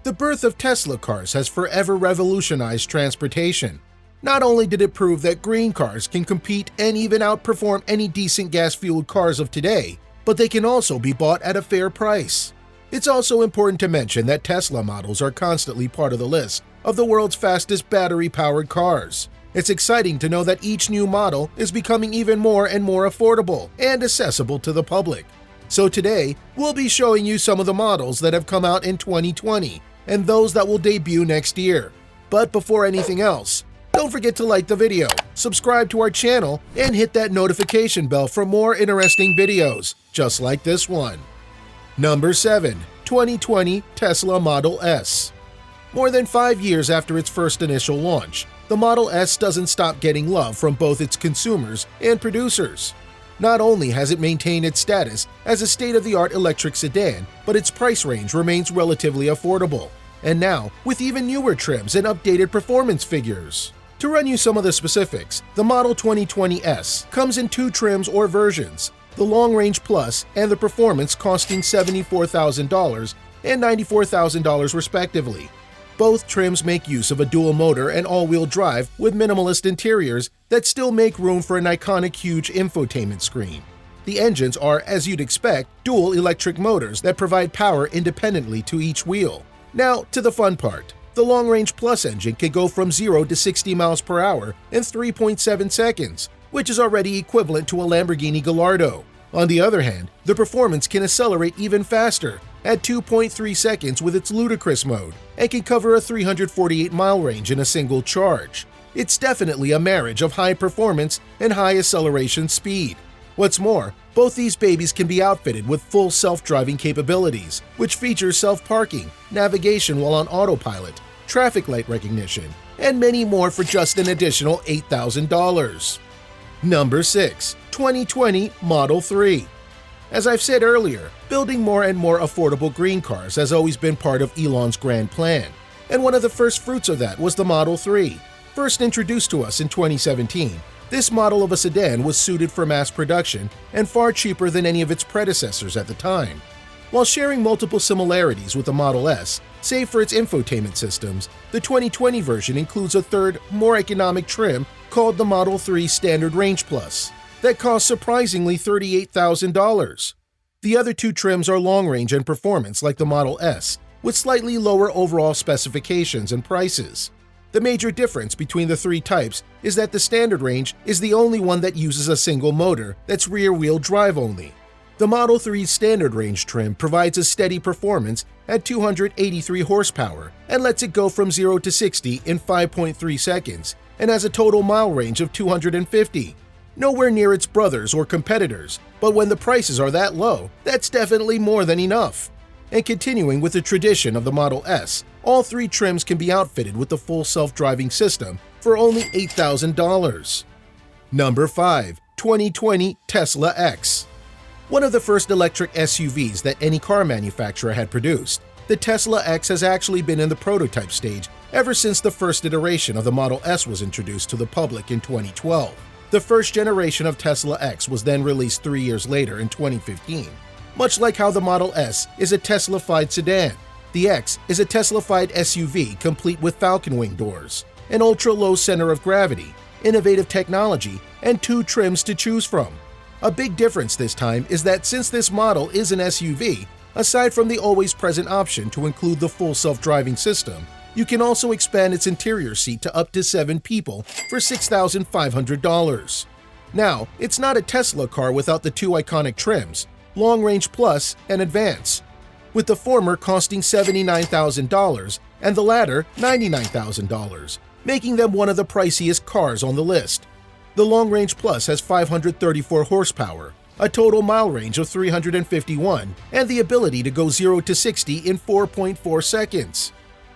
The birth of Tesla cars has forever revolutionized transportation. Not only did it prove that green cars can compete and even outperform any decent gas-fueled cars of today, but they can also be bought at a fair price. It's also important to mention that Tesla models are constantly part of the list of the world's fastest battery-powered cars. It's exciting to know that each new model is becoming even more and more affordable and accessible to the public. So today, we'll be showing you some of the models that have come out in 2020 and those that will debut next year. But before anything else, don't forget to like the video, subscribe to our channel, and hit that notification bell for more interesting videos, just like this one. Number 7. 2020 Tesla Model S. More than 5 years after its first initial launch, the Model S doesn't stop getting love from both its consumers and producers. Not only has it maintained its status as a state-of-the-art electric sedan, but its price range remains relatively affordable, and now with even newer trims and updated performance figures. To run you some of the specifics, the Model 2020 S comes in 2 trims or versions, the Long Range Plus and the Performance costing $74,000 and $94,000 respectively. Both trims make use of a dual motor and all-wheel drive with minimalist interiors that still make room for an iconic huge infotainment screen. The engines are, as you'd expect, dual electric motors that provide power independently to each wheel. Now, to the fun part. The Long Range Plus engine can go from 0 to 60 miles per hour in 3.7 seconds, which is already equivalent to a Lamborghini Gallardo. On the other hand, the Performance can accelerate even faster, at 2.3 seconds with its ludicrous mode, and can cover a 348-mile range in a single charge. It's definitely a marriage of high performance and high acceleration speed. What's more, both these babies can be outfitted with full self-driving capabilities, which features self-parking, navigation while on autopilot, traffic light recognition, and many more for just an additional $8,000. Number 6. 2020 Model 3. As I've said earlier, building more and more affordable green cars has always been part of Elon's grand plan, and one of the first fruits of that was the Model 3. First introduced to us in 2017, this model of a sedan was suited for mass production and far cheaper than any of its predecessors at the time. While sharing multiple similarities with the Model S, save for its infotainment systems, the 2020 version includes a third, more economic trim called the Model 3 Standard Range Plus that costs surprisingly $38,000. The other 2 trims are long range and performance like the Model S, with slightly lower overall specifications and prices. The major difference between the 3 types is that the standard range is the only one that uses a single motor that's rear-wheel drive only. The Model 3's standard range trim provides a steady performance at 283 horsepower and lets it go from 0 to 60 in 5.3 seconds and has a total mile range of 250. Nowhere near its brothers or competitors, but when the prices are that low, that's definitely more than enough. And continuing with the tradition of the Model S, all 3 trims can be outfitted with the full self-driving system for only $8,000. Number 5. 2020 Tesla X. One of the first electric SUVs that any car manufacturer had produced, the Tesla X has actually been in the prototype stage ever since the first iteration of the Model S was introduced to the public in 2012. The first generation of Tesla X was then released 3 years later in 2015. Much like how the Model S is a Tesla-fied sedan, the X is a Tesla-fied SUV complete with falcon wing doors, an ultra-low center of gravity, innovative technology, and 2 trims to choose from. A big difference this time is that since this model is an SUV, aside from the always-present option to include the full self-driving system, you can also expand its interior seat to up to 7 people for $6,500. Now, it's not a Tesla car without the 2 iconic trims, Long Range Plus and Advance, with the former costing $79,000 and the latter $99,000, making them one of the priciest cars on the list. The Long Range Plus has 534 horsepower, a total mile range of 351, and the ability to go 0 to 60 in 4.4 seconds.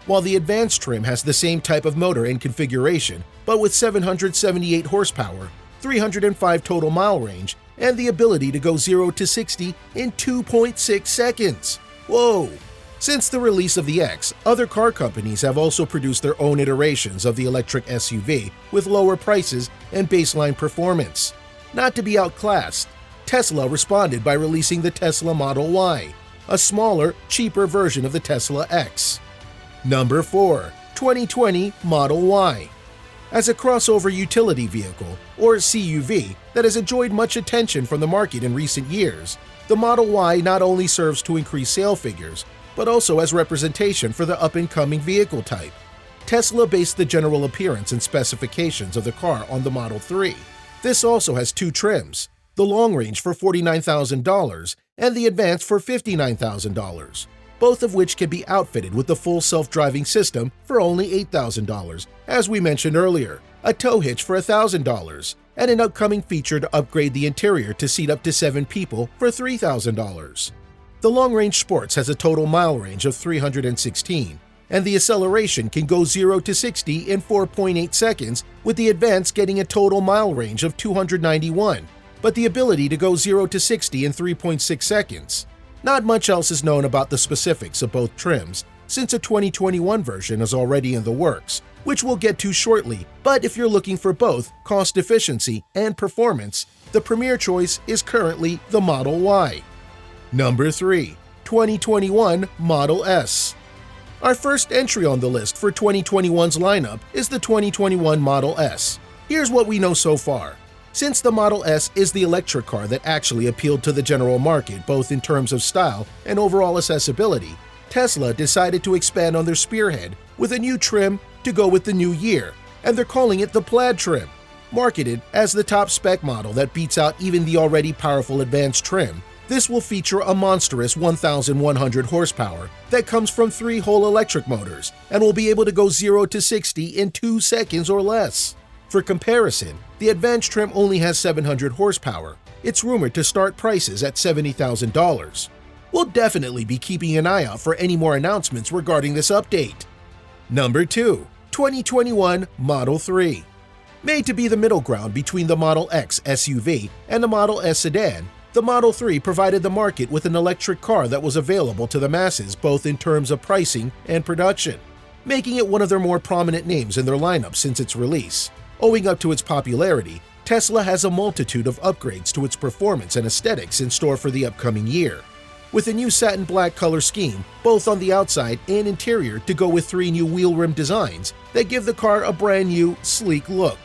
While the Advanced trim has the same type of motor and configuration, but with 778 horsepower, 305 total mile range, and the ability to go 0 to 60 in 2.6 seconds. Whoa! Since the release of the X, other car companies have also produced their own iterations of the electric SUV with lower prices and baseline performance. Not to be outclassed, Tesla responded by releasing the Tesla Model Y, a smaller, cheaper version of the Tesla X. Number 4. 2020 Model Y. As a crossover utility vehicle, or CUV, that has enjoyed much attention from the market in recent years, the Model Y not only serves to increase sale figures, but also as representation for the up-and-coming vehicle type. Tesla based the general appearance and specifications of the car on the Model 3. This also has two trims, the long range for $49,000 and the advanced for $59,000, both of which can be outfitted with the full self-driving system for only $8,000, as we mentioned earlier, a tow hitch for $1,000, and an upcoming feature to upgrade the interior to seat up to 7 people for $3,000. The long-range Sports has a total mile range of 316, and the acceleration can go 0 to 60 in 4.8 seconds, with the Advanced getting a total mile range of 291, but the ability to go 0 to 60 in 3.6 seconds. Not much else is known about the specifics of both trims, since a 2021 version is already in the works, which we'll get to shortly, but if you're looking for both cost efficiency and performance, the premier choice is currently the Model Y. Number 3. 2021 Model S. Our first entry on the list for 2021's lineup is the 2021 Model S. Here's what we know so far. Since the Model S is the electric car that actually appealed to the general market both in terms of style and overall accessibility, Tesla decided to expand on their spearhead with a new trim to go with the new year, and they're calling it the Plaid trim. Marketed as the top spec model that beats out even the already powerful Advanced trim, this will feature a monstrous 1,100 horsepower that comes from 3 whole electric motors and will be able to go 0 to 60 in 2 seconds or less. For comparison, the Advanced trim only has 700 horsepower. It's rumored to start prices at $70,000. We'll definitely be keeping an eye out for any more announcements regarding this update. Number 2. 2021 Model 3. Made to be the middle ground between the Model X SUV and the Model S sedan, the Model 3 provided the market with an electric car that was available to the masses both in terms of pricing and production, making it one of their more prominent names in their lineup since its release. Owing up to its popularity, Tesla has a multitude of upgrades to its performance and aesthetics in store for the upcoming year. With a new satin black color scheme, both on the outside and interior to go with 3 new wheel rim designs that give the car a brand new, sleek look.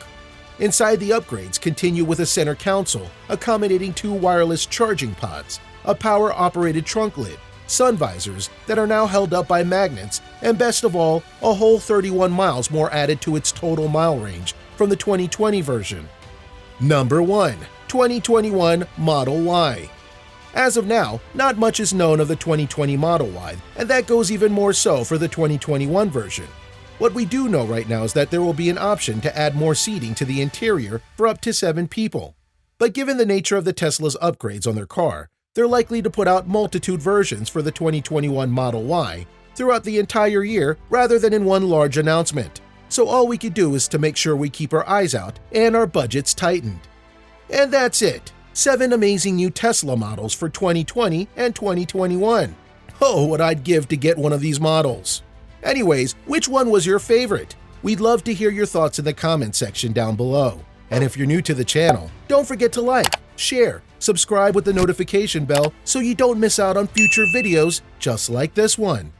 Inside, the upgrades continue with a center console, accommodating 2 wireless charging pods, a power-operated trunk lid, sun visors that are now held up by magnets, and best of all, a whole 31 miles more added to its total mile range from the 2020 version. Number 1. 2021 Model Y. As of now, not much is known of the 2020 Model Y, and that goes even more so for the 2021 version. What we do know right now is that there will be an option to add more seating to the interior for up to 7 people. But given the nature of the Tesla's upgrades on their car, they're likely to put out multitude versions for the 2021 Model Y throughout the entire year rather than in one large announcement. So all we could do is to make sure we keep our eyes out and our budgets tightened. And that's it. 7 amazing new Tesla models for 2020 and 2021. Oh, what I'd give to get one of these models. Anyways, which one was your favorite? We'd love to hear your thoughts in the comment section down below. And if you're new to the channel, don't forget to like, share, subscribe with the notification bell so you don't miss out on future videos just like this one.